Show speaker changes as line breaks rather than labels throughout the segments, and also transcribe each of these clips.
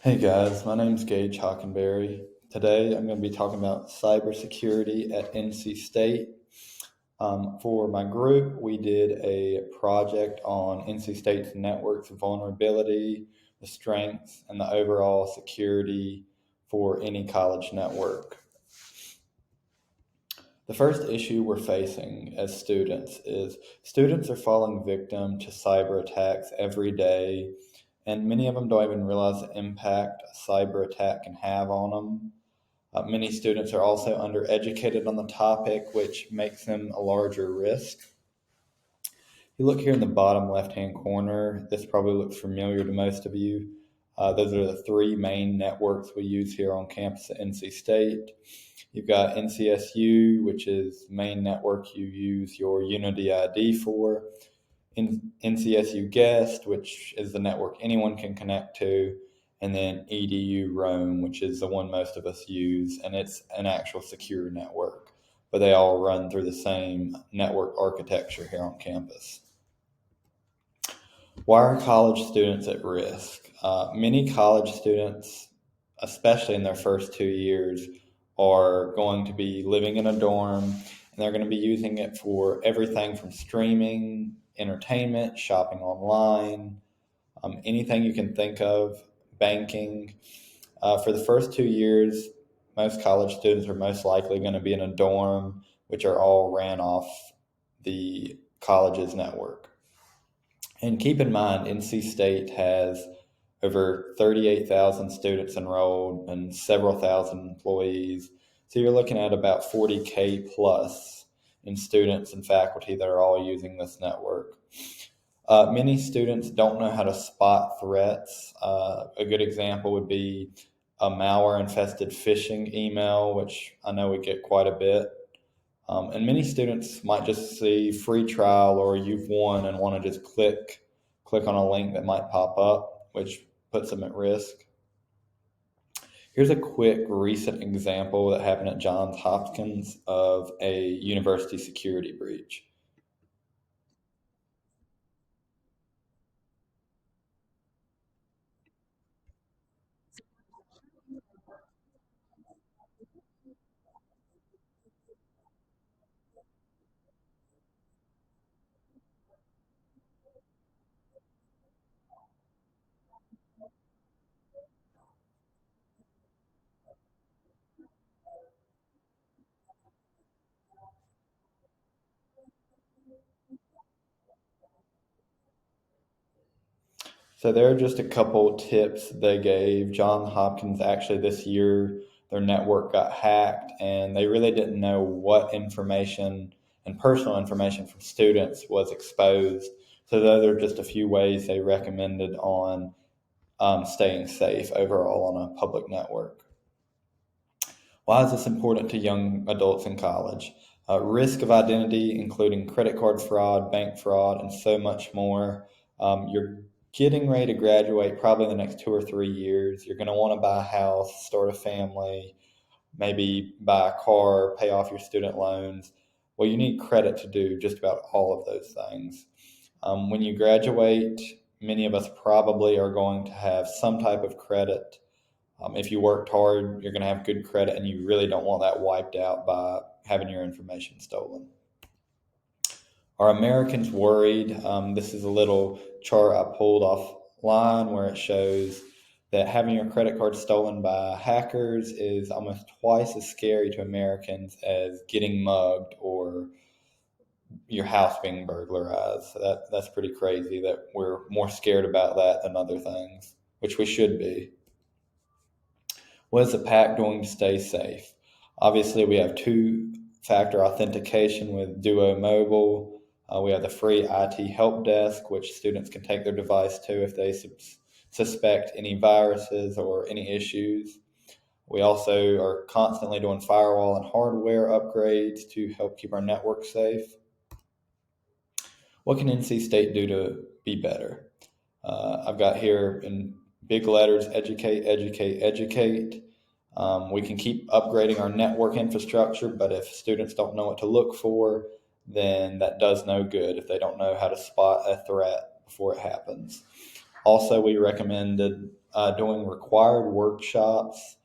Hey guys, my name's Gage Hockenberry. Today I'm going to be talking about cybersecurity at NC State. For my group, we did a project on NC State's network's vulnerability, the strengths, and the overall security for any college network. The first issue we're facing as students is students are falling victim to cyber attacks every day, and many of them don't even realize the impact a cyber attack can have on them. Many students are also undereducated on the topic, which makes them a larger risk. You look here in the bottom left-hand corner, this probably looks familiar to most of you. Those are the three main networks we use here on campus at NC State. You've got NCSU, which is the main network you use your Unity ID for. NCSU Guest, which is the network anyone can connect to. And then EDU Roam, which is the one most of us use, and it's an actual secure network. But they all run through the same network architecture here on campus. Why are college students at risk? Many college students, especially in their first 2 years, are going to be living in a dorm, and they're going to be using it for everything from streaming, entertainment, shopping online, anything you can think of, banking. For the first 2 years, most college students are most likely going to be in a dorm, which are all ran off the college's network. And keep in mind, NC State has over 38,000 students enrolled and several thousand employees. So you're looking at about 40K plus in students and faculty that are all using this network. Many students don't know how to spot threats. A good example would be a malware-infested phishing email, which I know we get quite a bit. And many students might just see free trial or you've won and want to just click on a link that might pop up, which puts them at risk. Here's a quick recent example that happened at Johns Hopkins of a university security breach. So there are just a couple tips they gave. Johns Hopkins actually this year, their network got hacked and they really didn't know what information and personal information from students was exposed. So those are just a few ways they recommended on staying safe overall on a public network. Why is this important to young adults in college? Risk of identity, including credit card fraud, bank fraud, and so much more. You're getting ready to graduate probably in the next 2 or 3 years. You're going to want to buy a house, start a family, maybe buy a car, pay off your student loans. Well, you need credit to do just about all of those things. When you graduate, many of us probably are going to have some type of credit. If you worked hard, you're going to have good credit, and you really don't want that wiped out by having your information stolen. Are Americans worried? This is a little chart I pulled offline where it shows that having your credit card stolen by hackers is almost twice as scary to Americans as getting mugged or your house being burglarized. So that's pretty crazy that we're more scared about that than other things, which we should be. What is the pack doing to stay safe? Obviously, we have two-factor authentication with Duo Mobile. We have the free IT help desk, which students can take their device to if they suspect any viruses or any issues. We also are constantly doing firewall and hardware upgrades to help keep our network safe. What can NC State do to be better? I've got here in big letters, educate, educate, educate. We can keep upgrading our network infrastructure, but if students don't know what to look for, then that does no good if they don't know how to spot a threat before it happens. Also, we recommended doing required workshops.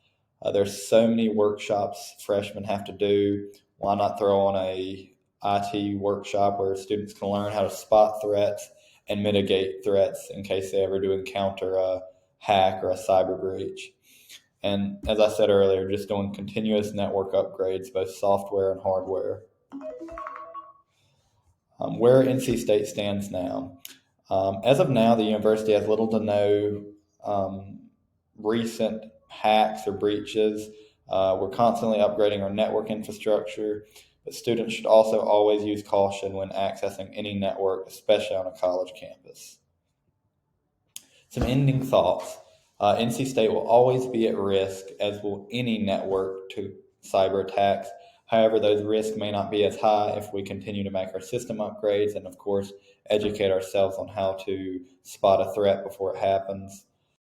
There's so many workshops freshmen have to do. Why not throw on a IT workshop where students can learn how to spot threats and mitigate threats in case they ever do encounter a hack or a cyber breach? And as I said earlier, just doing continuous network upgrades, both software and hardware. Where NC State stands now. As of now, the university has little to no recent hacks or breaches. We're constantly upgrading our network infrastructure, but students should also always use caution when accessing any network, especially on a college campus. Some ending thoughts. NC State will always be at risk, as will any network, to cyber attacks. However, those risks may not be as high if we continue to make our system upgrades and, of course, educate ourselves on how to spot a threat before it happens.